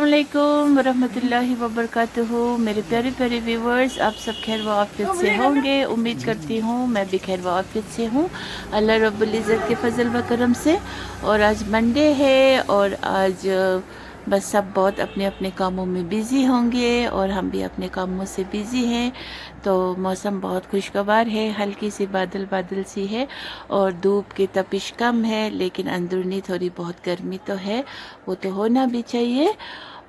अस्सलाम वालेकुम वरहमतुल्लाहि वबरकातुहू। मेरे प्यारे प्यारे व्यूवर्स, आप सब खैर व आफियत से होंगे। उम्मीद करती हूँ मैं भी खैर व आफियत से हूँ, अल्लाह रब्बुल इज़्ज़त के फजल व करम से। और आज मंडे है और आज बस सब बहुत अपने अपने कामों में बिज़ी होंगे और हम भी अपने कामों से बिज़ी हैं। तो मौसम बहुत खुशगवार है, हल्की सी बादल बादल सी है और धूप की तपिश कम है, लेकिन अंदरूनी थोड़ी बहुत गर्मी तो है, वो तो होना भी चाहिए।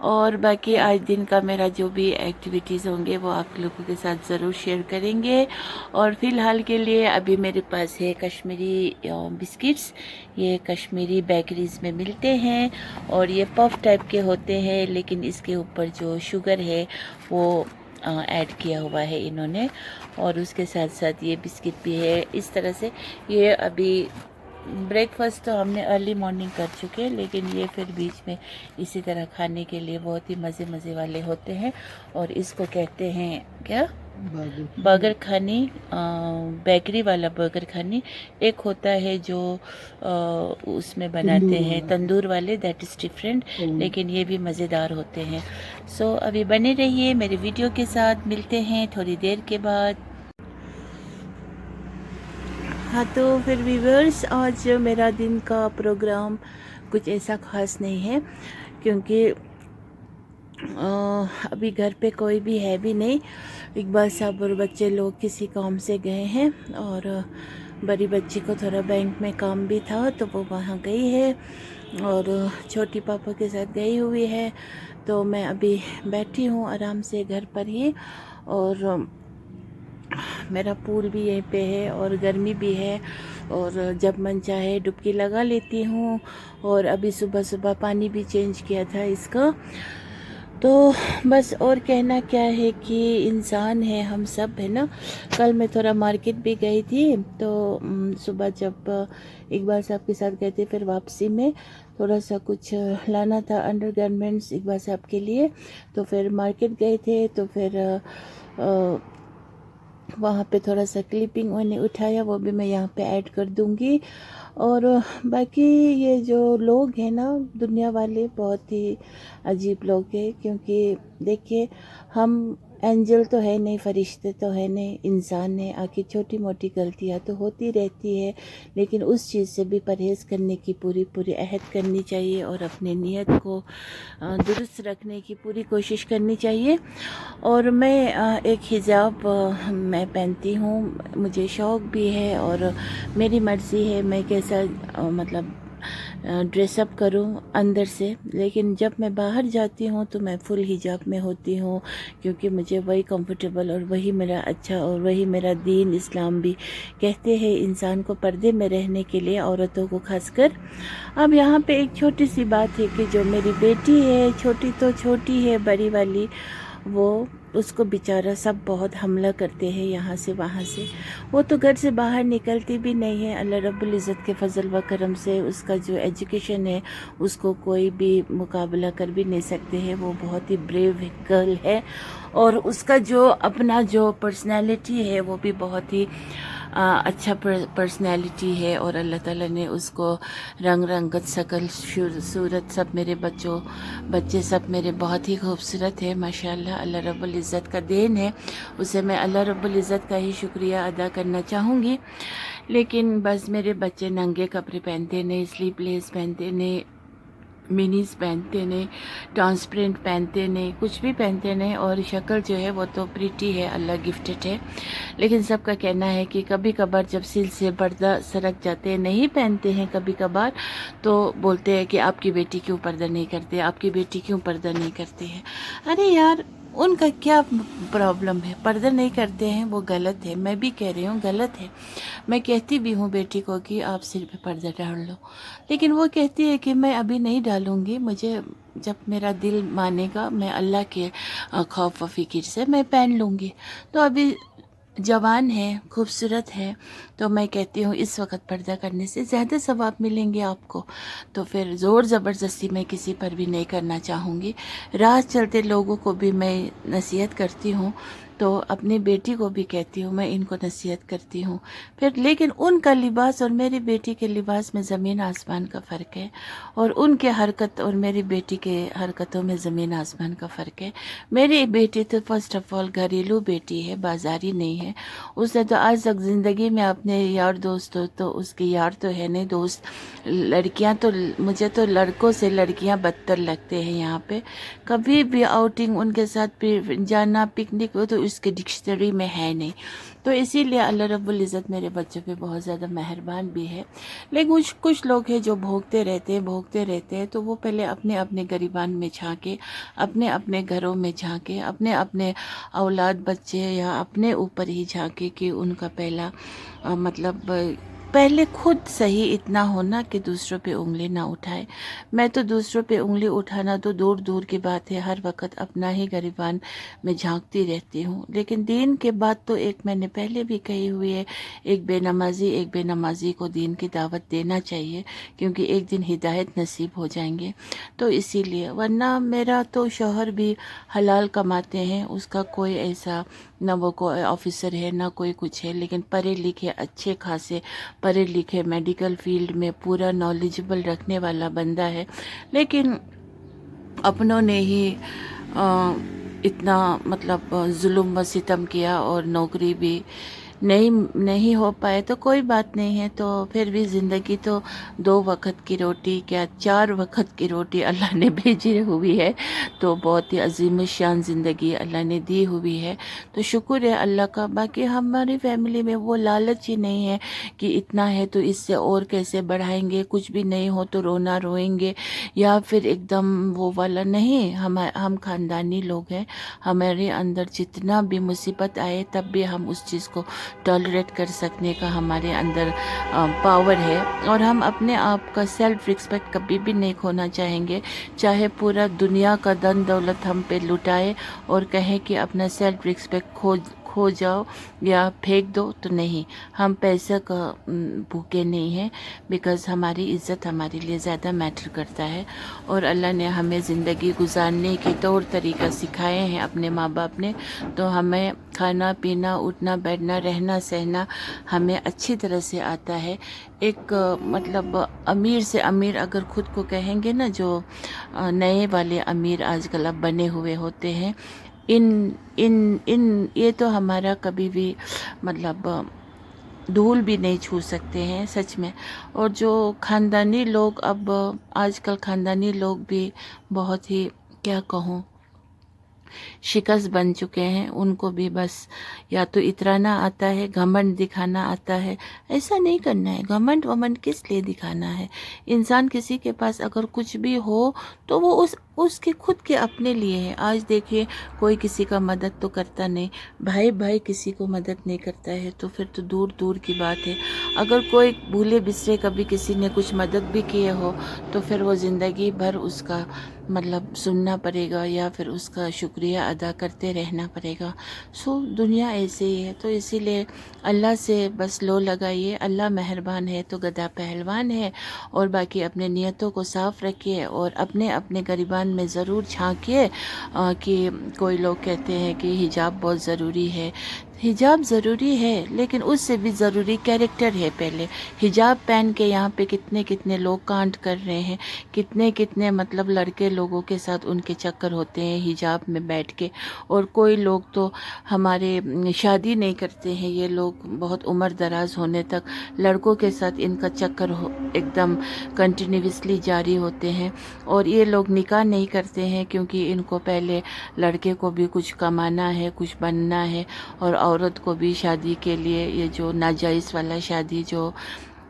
और बाकी आज दिन का मेरा जो भी एक्टिविटीज़ होंगे वो आप लोगों के साथ ज़रूर शेयर करेंगे। और फ़िलहाल के लिए अभी मेरे पास है कश्मीरी बिस्किट्स। ये कश्मीरी बेकरीज़ में मिलते हैं और ये पफ टाइप के होते हैं, लेकिन इसके ऊपर जो शुगर है वो ऐड किया हुआ है इन्होंने। और उसके साथ साथ ये बिस्किट भी है। इस तरह से ये अभी ब्रेकफास्ट तो हमने अर्ली मॉर्निंग कर चुके हैं, लेकिन ये फिर बीच में इसी तरह खाने के लिए बहुत ही मज़े मज़े वाले होते हैं। और इसको कहते हैं क्या, बर्गर खानी, बेकरी वाला बर्गर खानी। एक होता है जो उसमें बनाते हैं तंदूर वाले, दैट इज़ डिफरेंट, लेकिन ये भी मज़ेदार होते हैं। सो अभी बने रहिए मेरे वीडियो के साथ, मिलते हैं थोड़ी देर के बाद। हाँ तो फिर व्यूअर्स, आज मेरा दिन का प्रोग्राम कुछ ऐसा ख़ास नहीं है, क्योंकि अभी घर पे कोई भी है भी नहीं। इकबाल साहब और बच्चे लोग किसी काम से गए हैं और बड़ी बच्ची को थोड़ा बैंक में काम भी था तो वो वहाँ गई है और छोटी पापा के साथ गई हुई है। तो मैं अभी बैठी हूँ आराम से घर पर ही, और मेरा पूल भी यहीं पे है और गर्मी भी है, और जब मन चाहे डुबकी लगा लेती हूँ। और अभी सुबह सुबह पानी भी चेंज किया था इसका। तो बस और कहना क्या है कि इंसान है हम सब, है ना। कल मैं थोड़ा मार्केट भी गई थी, तो सुबह जब इकबाल साहब के साथ गए थे, फिर वापसी में थोड़ा सा कुछ लाना था, अंडर गारमेंट्स इकबाल साहब के लिए। तो फिर मार्केट गए थे, तो फिर वहाँ पे थोड़ा सा क्लिपिंग मैंने उठाया, वो भी मैं यहाँ पे ऐड कर दूँगी। और बाकी ये जो लोग हैं ना दुनिया वाले, बहुत ही अजीब लोग हैं, क्योंकि देखिए हम एंजल तो है नहीं, फरिश्ते तो है नहीं, इंसान है। आखिर छोटी मोटी गलतियाँ तो होती रहती है, लेकिन उस चीज़ से भी परहेज़ करने की पूरी पूरी अहद करनी चाहिए और अपने नियत को दुरुस्त रखने की पूरी कोशिश करनी चाहिए। और मैं एक हिजाब मैं पहनती हूँ, मुझे शौक़ भी है और मेरी मर्ज़ी है मैं कैसा मतलब ड्रेसअप करूं अंदर से। लेकिन जब मैं बाहर जाती हूं तो मैं फुल हिजाब में होती हूं, क्योंकि मुझे वही कंफर्टेबल और वही मेरा अच्छा, और वही मेरा दीन इस्लाम भी कहते हैं इंसान को पर्दे में रहने के लिए, औरतों को खासकर। अब यहाँ पे एक छोटी सी बात है कि जो मेरी बेटी है, छोटी तो छोटी है, बड़ी वाली, वो उसको बेचारा सब बहुत हमला करते हैं यहाँ से वहाँ से। वो तो घर से बाहर निकलती भी नहीं है। अल्लाह रब्बुल इज़्ज़त के फजल व करम से उसका जो एजुकेशन है उसको कोई भी मुकाबला कर भी नहीं सकते हैं। वो बहुत ही ब्रेव गर्ल है और उसका जो अपना जो पर्सनैलिटी है वो भी बहुत ही अच्छा पर्सनैलिटी है। और अल्लाह ताला ने उसको रंग रंगत शकल सूरत सब, मेरे बच्चे सब मेरे बहुत ही खूबसूरत है माशाल्लाह। अल्लाह रब्बुल इज़्ज़त का देन है, उसे मैं अल्लाह रब्बुल इज़्ज़त का ही शुक्रिया अदा करना चाहूँगी। लेकिन बस मेरे बच्चे नंगे कपड़े पहनते नहीं, स्लीवलेस पहनते नहीं, मिनीज पहनते नहीं, ट्रांसपेरेंट पहनते नहीं, कुछ भी पहनते नहीं। और शक्ल जो है वो तो प्रीटी है, अल्लाह गिफ्टेड है। लेकिन सबका कहना है कि कभी कभार जब सिल से पर्दा सरक जाते हैं, नहीं पहनते हैं कभी कभार, तो बोलते हैं कि आपकी बेटी क्यों पर्दा नहीं करते, आपकी बेटी क्यों पर्दा नहीं करती है। अरे यार, उनका क्या प्रॉब्लम है? पर्दा नहीं करते हैं वो गलत है, मैं भी कह रही हूँ गलत है। मैं कहती भी हूँ बेटी को कि आप सिर पे पर्दा डाल लो, लेकिन वो कहती है कि मैं अभी नहीं डालूँगी, मुझे जब मेरा दिल मानेगा मैं अल्लाह के खौफ व फिक्र से मैं पहन लूँगी। तो अभी जवान है, खूबसूरत है, तो मैं कहती हूँ इस वक्त पर्दा करने से ज़्यादा सवाब मिलेंगे आपको। तो फिर ज़ोर ज़बरदस्ती मैं किसी पर भी नहीं करना चाहूँगी। राह चलते लोगों को भी मैं नसीहत करती हूँ, तो अपनी बेटी को भी कहती हूँ, मैं इनको नसीहत करती हूँ। फिर लेकिन उनका लिबास और मेरी बेटी के लिबास में ज़मीन आसमान का फ़र्क है, और उनके हरकत और मेरी बेटी के हरकतों में ज़मीन आसमान का फ़र्क है। मेरी बेटी तो फर्स्ट ऑफ ऑल घरेलू बेटी है, बाजारी नहीं है। उसने तो आज तक ज़िंदगी में अपने यार दोस्तों, तो उसके यार तो है नहीं दोस्त, लड़कियां तो, मुझे तो लड़कों से लड़कियां बदतर लगते हैं यहाँ पे। कभी भी आउटिंग उनके साथ जाना, पिकनिक, वो तो उसके डिक्शनरी में है नहीं। तो इसीलिए अल्लाह रब्बुल इज़्ज़त मेरे बच्चों पे बहुत ज़्यादा मेहरबान भी है। लेकिन कुछ लोग हैं जो भोगते रहते हैं, तो वो पहले अपने अपने गिरबान में झांके, अपने अपने घरों में झांके, अपने अपने औलाद बच्चे या अपने ऊपर ही झांके कि उनका पहला मतलब पहले खुद सही इतना होना कि दूसरों पे उंगली ना उठाए। मैं तो दूसरों पे उंगली उठाना तो दूर दूर की बात है, हर वक्त अपना ही गिरबान में झांकती रहती हूँ। लेकिन दीन के बाद तो एक मैंने पहले भी कही हुई है, एक बेनमाजी को दीन की दावत देना चाहिए, क्योंकि एक दिन हिदायत नसीब हो जाएंगे। तो इसीलिए, वरना मेरा तो शौहर भी हलाल कमाते हैं, उसका कोई ऐसा ना वो कोई ऑफिसर है ना कोई कुछ है, लेकिन पढ़े लिखे, अच्छे खासे पढ़े लिखे, मेडिकल फील्ड में पूरा नॉलेजेबल रखने वाला बंदा है। लेकिन अपनों ने ही इतना मतलब जुल्म व सितम किया और नौकरी भी नहीं हो पाए। तो कोई बात नहीं है, तो फिर भी ज़िंदगी तो 2 वक्त की रोटी क्या 4 वक्त की रोटी अल्लाह ने भेजी हुई है। तो बहुत ही अजीम शान ज़िंदगी अल्लाह ने दी हुई है, तो शुक्र है अल्लाह का। बाकी हमारी फैमिली में वो लालच ही नहीं है कि इतना है तो इससे और कैसे बढ़ाएंगे, कुछ भी नहीं हो तो रोना रोएंगे, या फिर एकदम वो वाला नहीं। हम ख़ानदानी लोग हैं, हमारे अंदर जितना भी मुसीबत आए तब भी हम उस चीज़ को टॉलरेट कर सकने का हमारे अंदर पावर है। और हम अपने आप का सेल्फ रिस्पेक्ट कभी भी नहीं खोना चाहेंगे, चाहे पूरा दुनिया का धन दौलत हम पे लुटाए और कहें कि अपना सेल्फ रिस्पेक्ट खो जाओ या फेंक दो, तो नहीं, हम पैसे का भूखे नहीं हैं, बिकॉज़ हमारी इज़्ज़त हमारे लिए ज़्यादा मैटर करता है। और अल्लाह ने हमें ज़िंदगी गुजारने के तौर तरीका सिखाए हैं अपने माँ बाप ने, तो हमें खाना पीना, उठना बैठना, रहना सहना हमें अच्छी तरह से आता है। एक मतलब अमीर से अमीर अगर खुद को कहेंगे ना, जो नए वाले अमीर आजकल अब बने हुए होते हैं, इन इन इन ये तो हमारा कभी भी मतलब धूल भी नहीं छू सकते हैं सच में। और जो ख़ानदानी लोग, अब आजकल ख़ानदानी लोग भी बहुत ही, क्या कहूँ, शिकस्त बन चुके हैं। उनको भी बस या तो इतराना आता है, घमंड दिखाना आता है। ऐसा नहीं करना है, घमंड वमंड किस लिए दिखाना है। इंसान किसी के पास अगर कुछ भी हो तो वो उसके खुद के अपने लिए है। आज देखिए, कोई किसी का मदद तो करता नहीं, भाई किसी को मदद नहीं करता है, तो फिर तो दूर दूर की बात है। अगर कोई भूले बिसरे कभी किसी ने कुछ मदद भी किए हो, तो फिर वो ज़िंदगी भर उसका मतलब सुनना पड़ेगा या फिर उसका शुक्रिया अदा करते रहना पड़ेगा। सो दुनिया ऐसे ही है। तो इसीलिए अल्लाह से बस लो लगाइए, अल्लाह मेहरबान है तो गधा पहलवान है। और बाकी अपने नियतों को साफ़ रखिए और अपने अपने गिरबान में ज़रूर झांकिए कि कोई लोग कहते हैं कि हिजाब बहुत ज़रूरी है। हिजाब ज़रूरी है, लेकिन उससे भी ज़रूरी कैरेक्टर है। पहले हिजाब पहन के यहाँ पे कितने कितने लोग कांड कर रहे हैं, कितने मतलब लड़के लोगों के साथ उनके चक्कर होते हैं हिजाब में बैठ के। और कोई लोग तो हमारे शादी नहीं करते हैं, ये लोग बहुत उम्र दराज होने तक लड़कों के साथ इनका चक्कर एकदम कंटिन्यूसली जारी होते हैं। और ये लोग निकाह नहीं करते हैं क्योंकि इनको पहले लड़के को भी कुछ कमाना है, कुछ बनना है, और औरत को भी शादी के लिए ये जो नाजायज़ वाला शादी, जो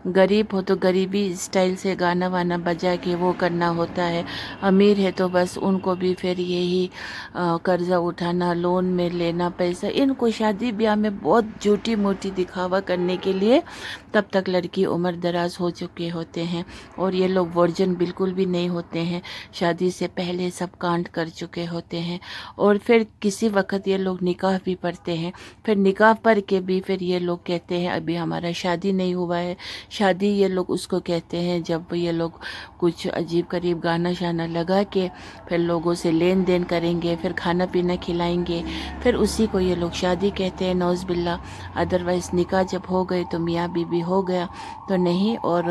गरीब हो तो गरीबी स्टाइल से गाना वाना बजा के वो करना होता है, अमीर है तो बस उनको भी फिर यही कर्ज़ा उठाना, लोन में लेना पैसा। इनको शादी ब्याह में बहुत झूठी मोटी दिखावा करने के लिए तब तक लड़की उम्र दराज हो चुके होते हैं, और ये लोग वर्जन बिल्कुल भी नहीं होते हैं, शादी से पहले सब कांड कर चुके होते हैं। और फिर किसी वक्त ये लोग निकाह भी पढ़ते हैं, फिर निकाह पढ़ के भी फिर ये लोग कहते हैं अभी हमारा शादी नहीं हुआ है, شادی یہ لوگ اس کو کہتے ہیں جب یہ لوگ کچھ عجیب قریب گانا شانا لگا کے پھر لوگوں سے لین دین کریں گے، پھر کھانا پینا کھلائیں گے، پھر اسی کو یہ لوگ شادی کہتے ہیں، نعوذ باللہ۔ ادروائز نکاح جب ہو گئے تو میاں بیوی ہو گیا تو نہیں، اور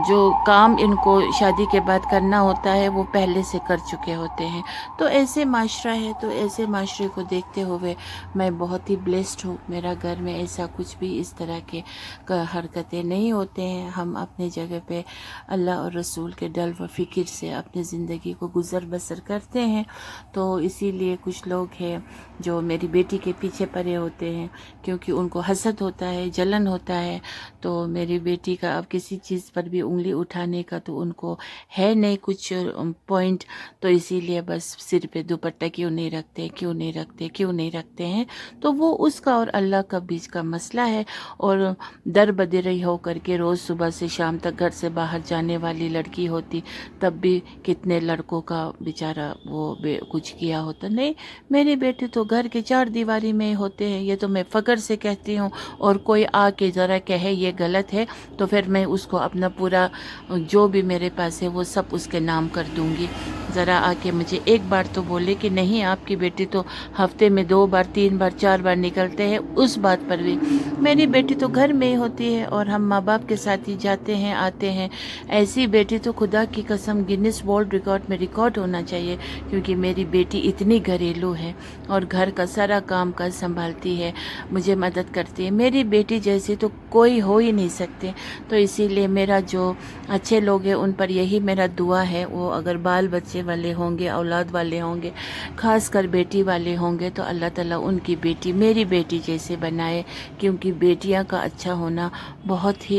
جو کام ان کو شادی کے بعد کرنا ہوتا ہے وہ پہلے سے کر چکے ہوتے ہیں۔ تو ایسے معاشرہ ہے، تو ایسے معاشرے کو دیکھتے ہوئے میں بہت ہی بلیسڈ ہوں، میرا گھر میں ایسا کچھ بھی اس طرح کے حرکتیں نہیں ہوتے ہیں۔ ہم اپنی جگہ پہ اللہ اور رسول کے ڈر و فکر سے اپنی زندگی کو گزر بسر کرتے ہیں۔ تو اسی لیے کچھ لوگ ہیں جو میری بیٹی کے پیچھے پڑے ہوتے ہیں، کیونکہ ان کو حسد ہوتا ہے، جلن ہوتا ہے۔ تو میری بیٹی کا اب کسی چیز پر بھی انگلی اٹھانے کا تو ان کو ہے نہیں کچھ پوائنٹ، تو اسی لیے بس سر پہ دوپٹہ کیوں نہیں رکھتے ہیں۔ تو وہ اس کا اور اللہ کا بیچ کا مسئلہ ہے۔ اور در بدر ہو کر کے روز صبح سے شام تک گھر سے باہر جانے والی لڑکی ہوتی تب بھی کتنے لڑکوں کا بیچارہ وہ کچھ کیا ہوتا نہیں۔ میری بیٹی تو گھر کے چار دیواری میں ہوتے ہیں، یہ تو میں فخر سے کہتی ہوں۔ اور کوئی آ کے ذرا کہے یہ غلط ہے تو پھر میں اس کو اپنا پورا جو بھی میرے پاس ہے وہ سب اس کے نام کر دوں گی۔ ذرا آ کے مجھے ایک بار تو بولے کہ نہیں آپ کی بیٹی تو ہفتے میں 2 بار 3 بار 4 بار نکلتے ہیں، اس بات پر بھی میری بیٹی تو گھر میں ہی ہوتی ہے اور ہم ماں باپ کے ساتھ ہی جاتے ہیں آتے ہیں۔ ایسی بیٹی تو خدا کی قسم گنیس ورلڈ ریکارڈ میں ریکارڈ ہونا چاہیے، کیونکہ میری بیٹی اتنی گھریلو ہے اور گھر کا سارا کام کاج سنبھالتی ہے، مجھے مدد کرتی ہے۔ میری بیٹی جیسی تو کوئی ہو ہی نہیں سکتے۔ تو اسی لیے میرا جو اچھے لوگ ہیں ان پر یہی میرا دعا ہے، وہ اگر بال بچے والے ہوں گے، اولاد والے ہوں گے، خاص کر بیٹی والے ہوں گے، تو اللہ تعالیٰ ان کی بیٹی میری بیٹی جیسے بنائے، کیونکہ بیٹیاں کا اچھا ہونا بہت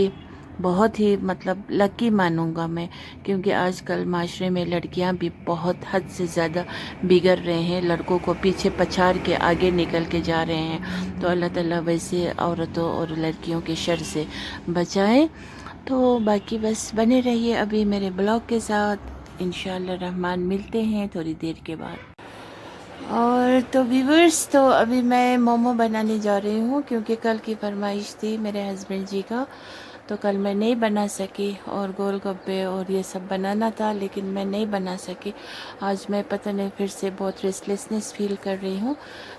ہی مطلب لکی مانوں گا میں، کیونکہ آج کل معاشرے میں لڑکیاں بھی بہت حد سے زیادہ بگڑ رہے ہیں، لڑکوں کو پیچھے پچھاڑ کے آگے نکل کے جا رہے ہیں۔ تو اللہ تعالیٰ ویسے عورتوں اور لڑکیوں کے شر سے بچائے۔ تو باقی بس بنے رہیے ابھی میرے بلاگ کے ساتھ، انشاءاللہ الرحمن ملتے ہیں تھوڑی دیر کے بعد۔ اور تو ویورز، تو ابھی میں مومو بنانے جا رہی ہوں، کیونکہ کل کی فرمائش تھی میرے ہسبینڈ جی کا، تو کل میں نہیں بنا سکی، اور گول گپے اور یہ سب بنانا تھا لیکن میں نہیں بنا سکی۔ آج میں پتہ نہیں پھر سے بہت ریسٹلیسنس فیل کر رہی ہوں،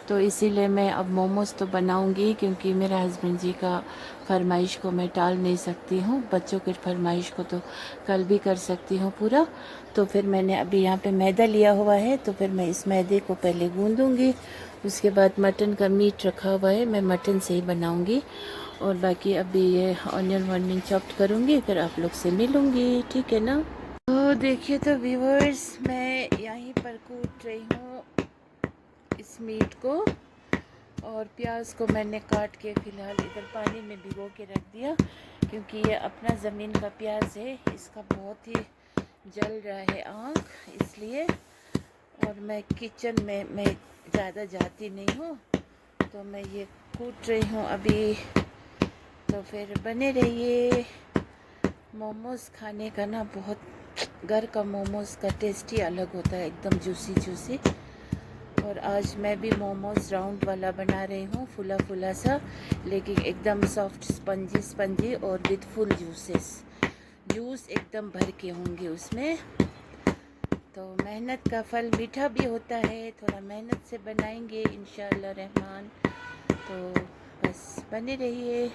تو اسی لیے میں اب موموز تو بناؤں گی، کیونکہ میرے ہسبینڈ جی کا فرمائش کو میں ٹال نہیں سکتی ہوں، بچوں کی فرمائش کو تو کل بھی کر سکتی ہوں پورا۔ تو پھر میں نے ابھی یہاں پہ میدا لیا ہوا ہے، تو پھر میں اس میدے کو پہلے گوندوں گی، اس کے بعد مٹن کا میٹ رکھا ہوا ہے، میں مٹن سے ہی بناؤں گی، اور باقی ابھی یہ آنین چاپٹ کروں گی، پھر آپ لوگ سے ملوں گی، ٹھیک ہے نا؟ تو دیکھیے تو ویورز، میں یہیں پر کوٹ رہی ہوں اس میٹ کو، اور پیاز کو میں نے کاٹ کے فی الحال ادھر پانی میں بھگو کے رکھ دیا، کیونکہ یہ اپنا زمین کا پیاز ہے، اس کا بہت ہی جل رہا ہے آنکھ، اس لیے۔ اور میں کچن میں زیادہ جاتی نہیں ہوں، تو میں یہ کوٹ رہی ہوں ابھی، تو پھر بنے رہیے۔ موموز کھانے کا نا بہت، گھر کا موموز کا ٹیسٹ ہی الگ ہوتا ہے، ایک دم جوسی۔ اور آج میں بھی موموز راؤنڈ والا بنا رہی ہوں، پھولا سا، لیکن ایک دم سافٹ اسپنجی اور وتھ فل جوس ایک دم بھر کے ہوں گے اس میں۔ تو محنت کا پھل میٹھا بھی ہوتا ہے، تھوڑا محنت سے بنائیں گے انشاءاللہ الرحمن، تو بس بنے رہیے۔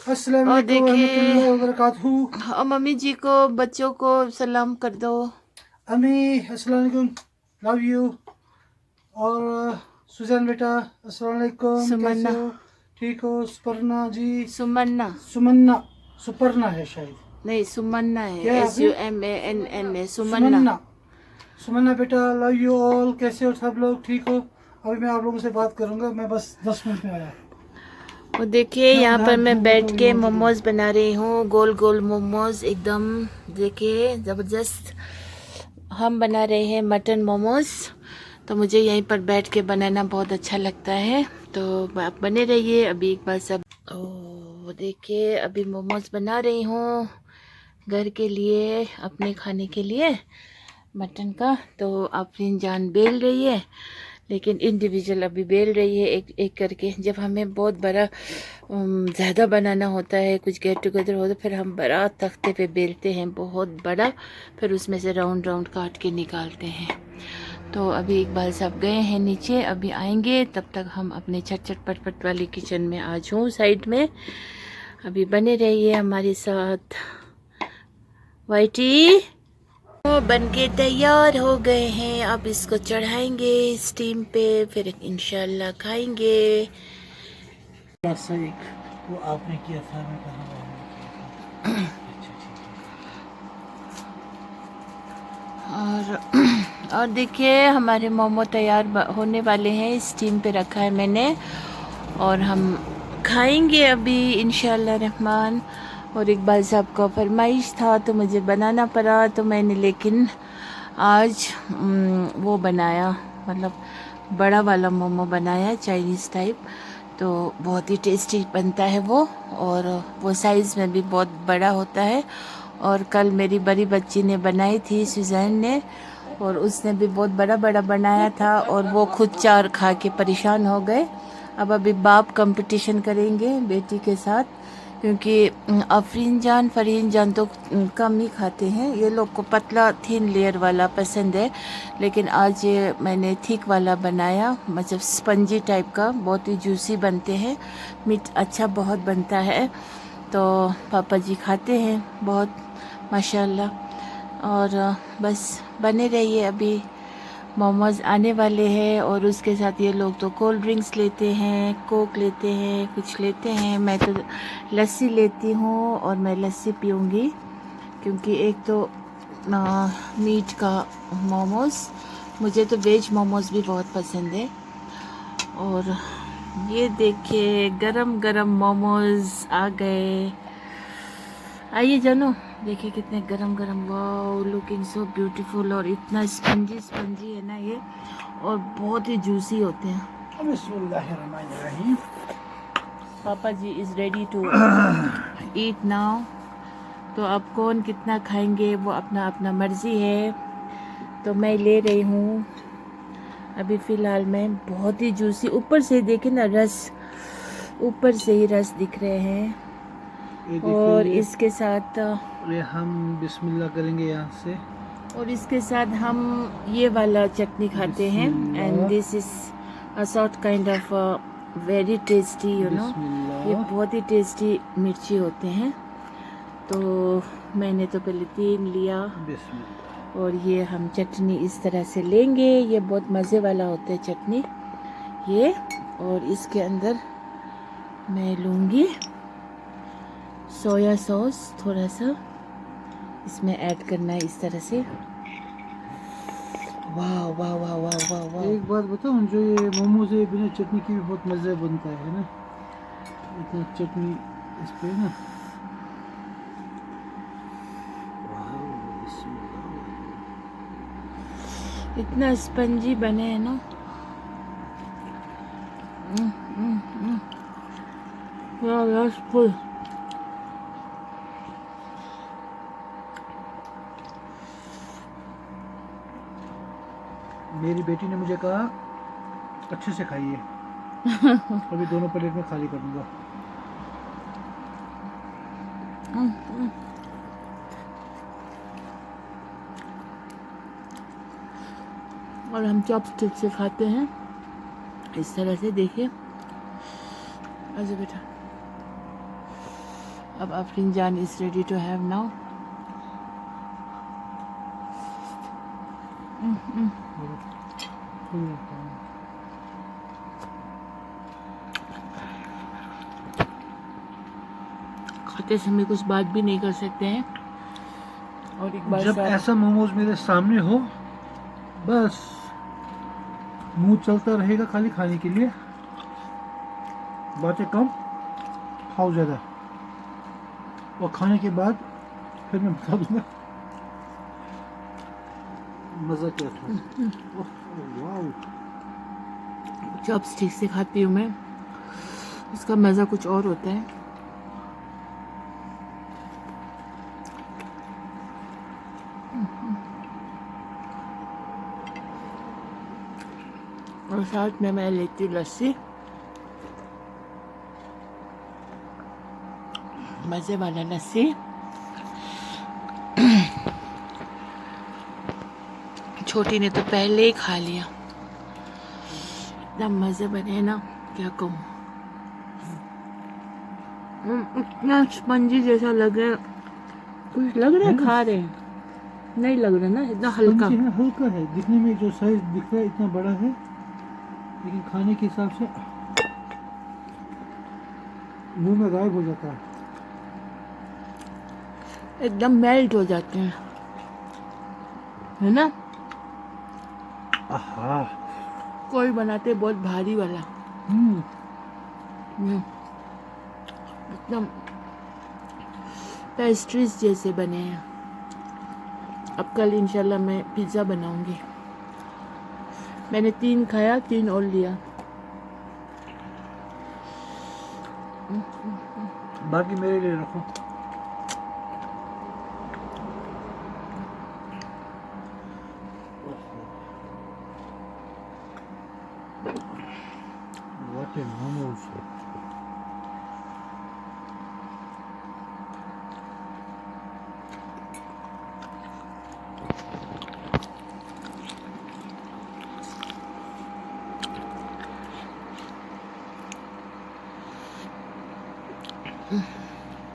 السلام علیکم ورحمۃ اللہ وبرکاتہ۔ اور ممی جی کو، بچوں کو سلام کر دو۔ امی السلام علیکم، لو یو۔ اور سوزان بیٹا السلام علیکم، سمنا، کیسے ہو؟ ٹھیک ہو؟ سپرنا جی، سمنا سپرنا ہے شاید، نہیں، سمنا ہے، کیا ہے؟ SUMANNA ہے، سمنا۔ سمنا بیٹا، لو یو آل، کیسے ہو سب لوگ؟ ٹھیک ہو؟ ابھی میں آپ لوگوں سے بات کروں گا، میں بس 10 منٹ میں آیا۔ وہ دیکھیے یہاں پر میں بیٹھ کے موموز بنا رہی ہوں، گول موموز ایک دم، دیکھیے زبردست۔ ہم بنا رہے ہیں مٹن موموز، تو مجھے یہیں پر بیٹھ کے بنانا بہت اچھا لگتا ہے، تو آپ بنے رہیے۔ ابھی ایک بار سب دیکھیے، ابھی موموز بنا رہی ہوں گھر کے لیے، اپنے کھانے کے لیے مٹن کا، تو آفرین جان بیل رہی ہے، لیکن انڈیویجول ابھی بیل رہی ہے ایک ایک کر کے. جب ہمیں بہت بڑا زیادہ بنانا ہوتا ہے, کچھ گیٹ ٹوگیدر ہوتا ہے, پھر ہم بڑا تختے پہ بیلتے ہیں بہت بڑا, پھر اس میں سے راؤنڈ راؤنڈ کاٹ کے نکالتے ہیں. تو ابھی اقبال صاحب گئے ہیں نیچے, ابھی آئیں گے, تب تک ہم اپنے چھٹ چھٹ پٹ پٹ والی کچن میں آ جاؤں سائڈ میں. ابھی بنے رہیے ہمارے ساتھ. وائٹی وہ بن کے تیار ہو گئے ہیں, اب اس کو چڑھائیں گے اسٹیم پہ, پھر انشاءاللہ کھائیں گے. بس ایک وہ آپ نے کیا تھا, میں کہاں وہ نے کیا تھا. اچھا ٹھیک ہے. اور دیکھیے ہمارے مومو تیار ہونے والے ہیں, اسٹیم پہ رکھا ہے میں نے, اور ہم کھائیں گے ابھی انشاءاللہ رحمان. اور اقبال صاحب کا فرمائش تھا تو مجھے بنانا پڑا, تو میں نے لیکن آج وہ بنایا, مطلب بڑا والا مومو بنایا چائنیز ٹائپ. تو بہت ہی ٹیسٹی بنتا ہے وہ, اور وہ سائز میں بھی بہت بڑا ہوتا ہے. اور کل میری بڑی بچی نے بنائی تھی سوزین نے, اور اس نے بھی بہت بڑا بڑا بنایا تھا, اور وہ خود 4 کھا کے پریشان ہو گئے. اب ابھی باپ کمپٹیشن کریں گے بیٹی کے ساتھ, کیونکہ آفرین جان فرین جان تو کم ہی کھاتے ہیں, یہ لوگ کو پتلا تھن لیئر والا پسند ہے. لیکن آج یہ میں نے تھک والا بنایا, مطلب اسپنجی ٹائپ کا, بہت ہی جوسی بنتے ہیں, میٹ اچھا بہت بنتا ہے. تو پاپا جی کھاتے ہیں بہت ماشاءاللہ. اور بس بنے رہیے, ابھی موموز آنے والے ہیں, اور اس کے ساتھ یہ لوگ تو کولڈ ڈرنکس لیتے ہیں, کوک لیتے ہیں, کچھ لیتے ہیں. میں تو لسی لیتی ہوں, اور میں لسی پیوں گی, کیونکہ ایک تو میٹ کا موموز, مجھے تو ویج موموز بھی بہت پسند ہے. اور یہ دیکھیے گرم گرم موموز آ گئے. آئیے جانو, دیکھیے کتنے گرم گرم, واو لکنگ سو بیوٹیفل, اور اتنا اسپنجی اسپنجی ہے نا یہ, اور بہت ہی جوسی ہوتے ہیں. بسم اللہ الرحمن الرحیم. Papa ji is ready to eat now. تو اب کون کتنا کھائیں گے وہ اپنا اپنا مرضی ہے. تو میں لے رہی ہوں ابھی فی الحال میں, بہت ہی جوسی, اوپر سے دیکھیں نا رس, اوپر سے ہی رس دکھ رہے ہیں. یہ دیکھیے, اور اس کے ساتھ یہ ہم بسم اللہ کریں گے یہاں سے, اور اس کے ساتھ ہم یہ والا چٹنی کھاتے بسم ہیں, and Allah this is a sort kind of very tasty, you know. بسم یہ اللہ. بہت ہی ٹیسٹی مرچی ہوتے ہیں. تو میں نے تو پہلے 3 لیا, بسم اللہ. اور یہ ہم چٹنی اس طرح سے لیں گے, یہ بہت مزے والا ہوتا ہے چٹنی یہ. اور اس کے اندر میں لوں گی سویا سوس, تھوڑا سا اس میں ایڈ کرنا ہے اس طرح سے. واو واو واو واو واو واو. ایک بات بتاؤں, جو یہ موموز ہے بنا چٹنی کی بھی بہت مزہ بنتا ہے نا, اتنا چٹنی اس پہ نا. اتنا اسپنجی بنے ہیں نا, رس فل. میری بیٹی نے مجھے کہا اچھے سے کھائیے, ابھی دونوں پلیٹ میں خالی کر دوں گا. اور ہم چاپ اسٹک سے کھاتے ہیں اس طرح سے, دیکھیے. آجا بیٹا. اب آفرین جان is ready to have now. کھاتے سمے کچھ بات بھی نہیں کر سکتے ہیں. اور اقبال جب صاحب ایسا موموز میرے سامنے ہو, بس منہ چلتا رہے گا خالی کھانے کے لیے, باتیں کم, کھاؤ زیادہ, اور کھانے کے بعد پھر میں بتا دوں گا مزہ کیا تھا. واو, چاپ اسٹک سے کھاتی ہوں میں, اس کا مزہ کچھ اور ہوتا ہے. اور ساتھ میں لیتی ہوں لسی. مزے والا لسی. چھوٹی نے تو پہلے ہی کھا لیا. اتنا مزے بنے نا کیا کہوں. اتنا اسپنجی جیسا لگے. کچھ لگ رہا ہے کھا رہے ہیں. نہیں لگ رہا نا اتنا ہلکا. سپنجی ہے، ہلکا ہے دکھنے میں. جو سائز دکھ رہا ہے اتنا بڑا ہے، لیکن کھانے کے حساب سے منہ میں غائب ہو جاتا ہے. ایک دم میلٹ ہو جاتے ہیں ہے نا. آہا. کوئی بناتے بہت بھاری والا. ایک دم پیسٹریز جیسے بنے ہیں. اب کل انشاءاللہ میں پیزا بناؤں گی. میں نے 3 کھایا، 3 اور لیا. باقی میرے لیے رکھو. What a momos.